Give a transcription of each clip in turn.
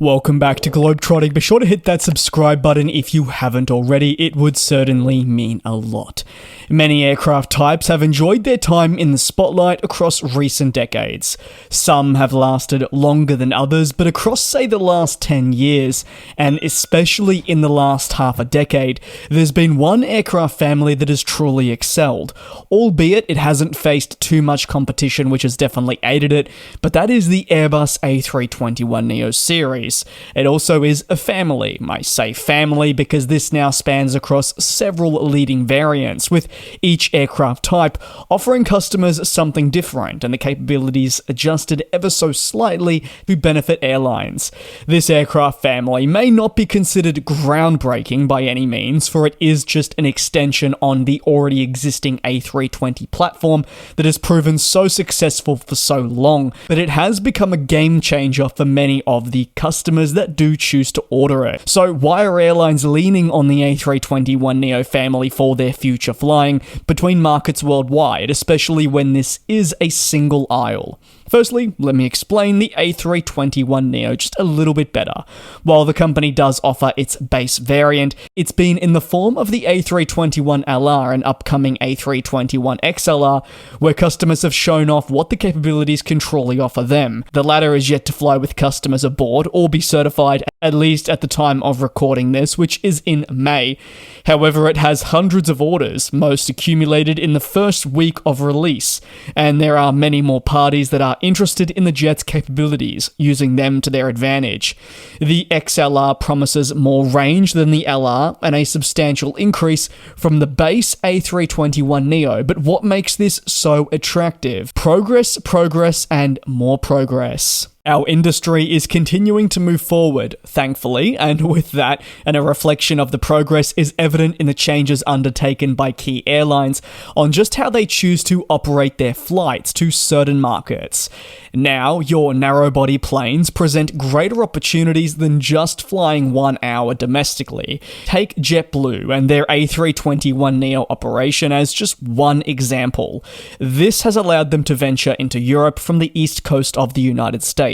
Welcome back to GlobeTrotting. Be sure to hit that subscribe button if you haven't already. It would certainly mean a lot. Many aircraft types have enjoyed their time in the spotlight across recent decades. Some have lasted longer than others, but across, say, the last 10 years, and especially in the last half a decade, there's been one aircraft family that has truly excelled, albeit it hasn't faced too much competition, which has definitely aided it, but that is the Airbus A321neo series. It also is a family. I say family because this now spans across several leading variants, with each aircraft type offering customers something different and the capabilities adjusted ever so slightly to benefit airlines. This aircraft family may not be considered groundbreaking by any means, for it is just an extension on the already existing A320 platform that has proven so successful for so long, but it has become a game changer for many of the customers that do choose to order it. So why are airlines leaning on the A321neo family for their future flying between markets worldwide, especially when this is a single aisle? Firstly, let me explain the A321neo just a little bit better. While the company does offer its base variant, it's been in the form of the A321LR and upcoming A321XLR, where customers have shown off what the capabilities can truly offer them. The latter is yet to fly with customers aboard or be certified, at least at the time of recording this, which is in May. However, it has hundreds of orders, most accumulated in the first week of release, and there are many more parties that are interested in the jet's capabilities, using them to their advantage. The XLR promises more range than the LR and a substantial increase from the base A321neo, but what makes this so attractive? Progress, and more progress. Our industry is continuing to move forward, thankfully, and with that, and a reflection of the progress is evident in the changes undertaken by key airlines on just how they choose to operate their flights to certain markets. Now, your narrow-body planes present greater opportunities than just flying 1 hour domestically. Take JetBlue and their A321neo operation as just one example. This has allowed them to venture into Europe from the east coast of the United States,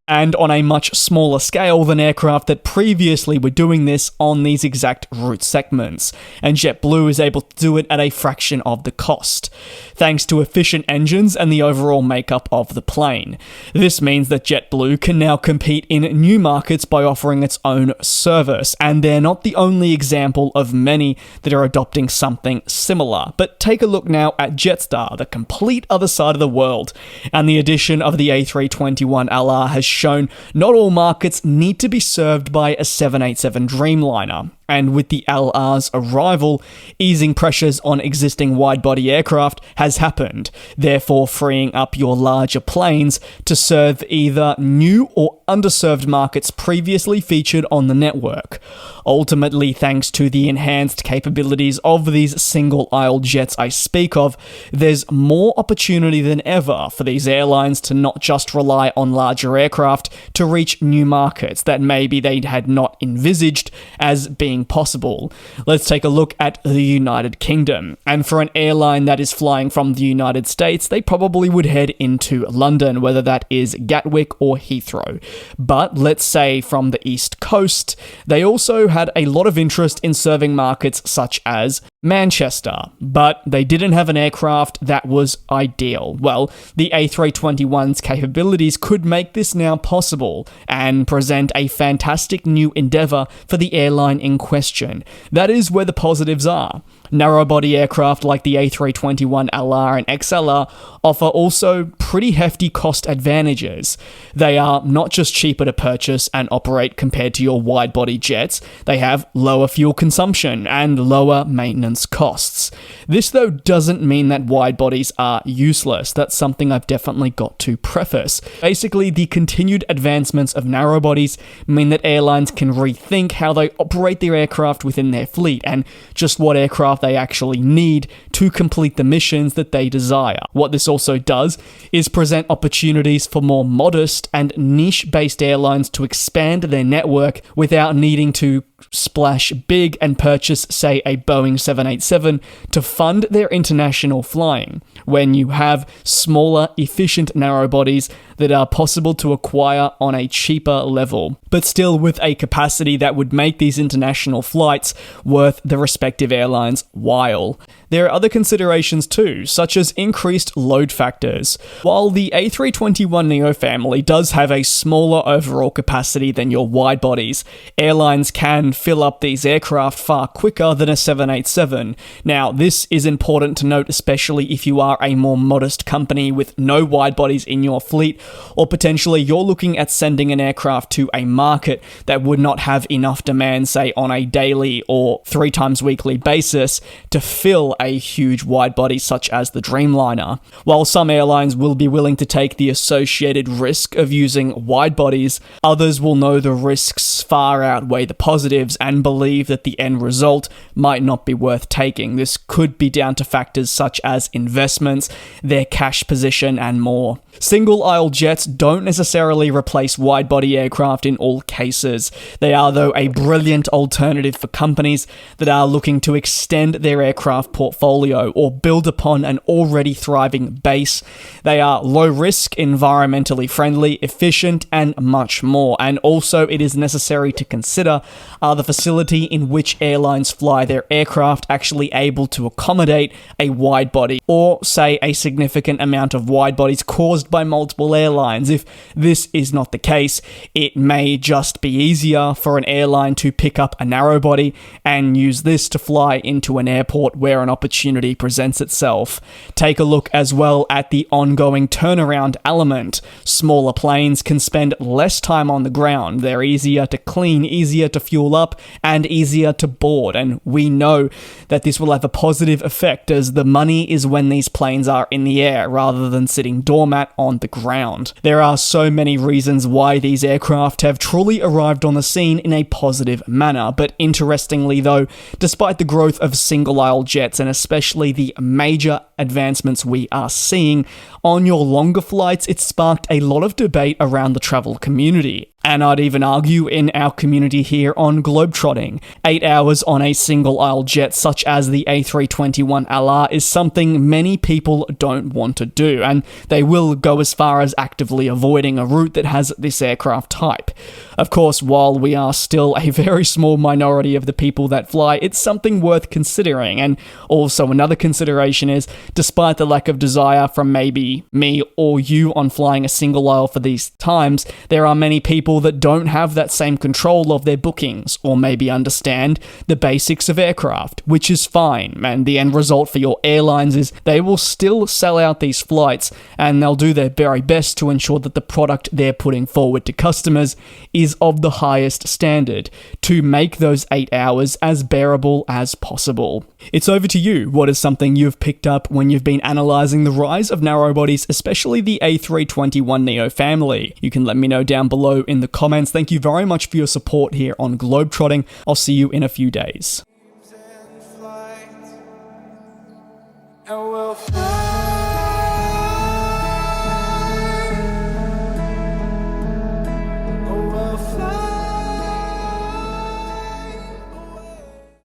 and on a much smaller scale than aircraft that previously were doing this on these exact route segments, and JetBlue is able to do it at a fraction of the cost, thanks to efficient engines and the overall makeup of the plane. This means that JetBlue can now compete in new markets by offering its own service, and they're not the only example of many that are adopting something similar. But take a look now at Jetstar, the complete other side of the world, and the addition of the A321LR has shown not all markets need to be served by a 787 Dreamliner. And with the LR's arrival, easing pressures on existing wide-body aircraft has happened, therefore freeing up your larger planes to serve either new or underserved markets previously featured on the network. Ultimately, thanks to the enhanced capabilities of these single-aisle jets I speak of, there's more opportunity than ever for these airlines to not just rely on larger aircraft to reach new markets that maybe they had not envisaged as being possible. Let's take a look at the United Kingdom. And for an airline that is flying from the United States, they probably would head into London, whether that is Gatwick or Heathrow. But let's say from the East Coast, they also had a lot of interest in serving markets such as Manchester, but they didn't have an aircraft that was ideal. Well, the A321's capabilities could make this now possible and present a fantastic new endeavour for the airline in question. That is where the positives are. Narrow-body aircraft like the A321LR and XLR offer also pretty hefty cost advantages. They are not just cheaper to purchase and operate compared to your wide-body jets, they have lower fuel consumption and lower maintenance costs. This, though, doesn't mean that wide-bodies are useless. That's something I've definitely got to preface. Basically, the continued advancements of narrow-bodies mean that airlines can rethink how they operate their aircraft within their fleet and just what aircraft they actually need to complete the missions that they desire. What this also does is present opportunities for more modest and niche-based airlines to expand their network without needing to splash big and purchase, say, a Boeing 787 to fund their international flying, when you have smaller, efficient narrow bodies that are possible to acquire on a cheaper level, but still with a capacity that would make these international flights worth the respective airlines' while. There are other considerations too, such as increased load factors. While the A321neo family does have a smaller overall capacity than your wide bodies, airlines can fill up these aircraft far quicker than a 787. Now, this is important to note, especially if you are a more modest company with no wide bodies in your fleet, or potentially you're looking at sending an aircraft to a market that would not have enough demand, say, on a daily or 3 times weekly basis to fill a huge wide body such as the Dreamliner. While some airlines will be willing to take the associated risk of using wide bodies, others will know the risks far outweigh the positives and believe that the end result might not be worth taking. This could be down to factors such as investments, their cash position, and more. Single-aisle jets don't necessarily replace wide-body aircraft in all cases. They are, though, a brilliant alternative for companies that are looking to extend their aircraft portfolio or build upon an already thriving base. They are low-risk, environmentally friendly, efficient, and much more. And also, it is necessary to consider, are the facility in which airlines fly their aircraft actually able to accommodate a wide-body, or, say, a significant amount of wide-bodies caused by multiple airlines. If this is not the case, it may just be easier for an airline to pick up a narrow body and use this to fly into an airport where an opportunity presents itself. Take a look as well at the ongoing turnaround element. Smaller planes can spend less time on the ground. They're easier to clean, easier to fuel up, and easier to board, and we know that this will have a positive effect, as the money is when these planes are in the air rather than sitting doormat on the ground. There are so many reasons why these aircraft have truly arrived on the scene in a positive manner, but interestingly though, despite the growth of single-aisle jets and especially the major advancements we are seeing, on your longer flights it sparked a lot of debate around the travel community. And I'd even argue in our community here on GlobeTrotting. 8 hours on a single-aisle jet such as the A321LR is something many people don't want to do, and they will go as far as actively avoiding a route that has this aircraft type. Of course, while we are still a very small minority of the people that fly, it's something worth considering. And also another consideration is, despite the lack of desire from maybe me or you on flying a single-aisle for these times, there are many people that don't have that same control of their bookings, or maybe understand the basics of aircraft, which is fine, and the end result for your airlines is they will still sell out these flights, and they'll do their very best to ensure that the product they're putting forward to customers is of the highest standard, to make those 8 hours as bearable as possible. It's over to you. What is something you've picked up when you've been analysing the rise of narrow bodies, especially the A321neo family? You can let me know down below in the comments. Thank you very much for your support here on GlobeTrotting. I'll see you in a few days.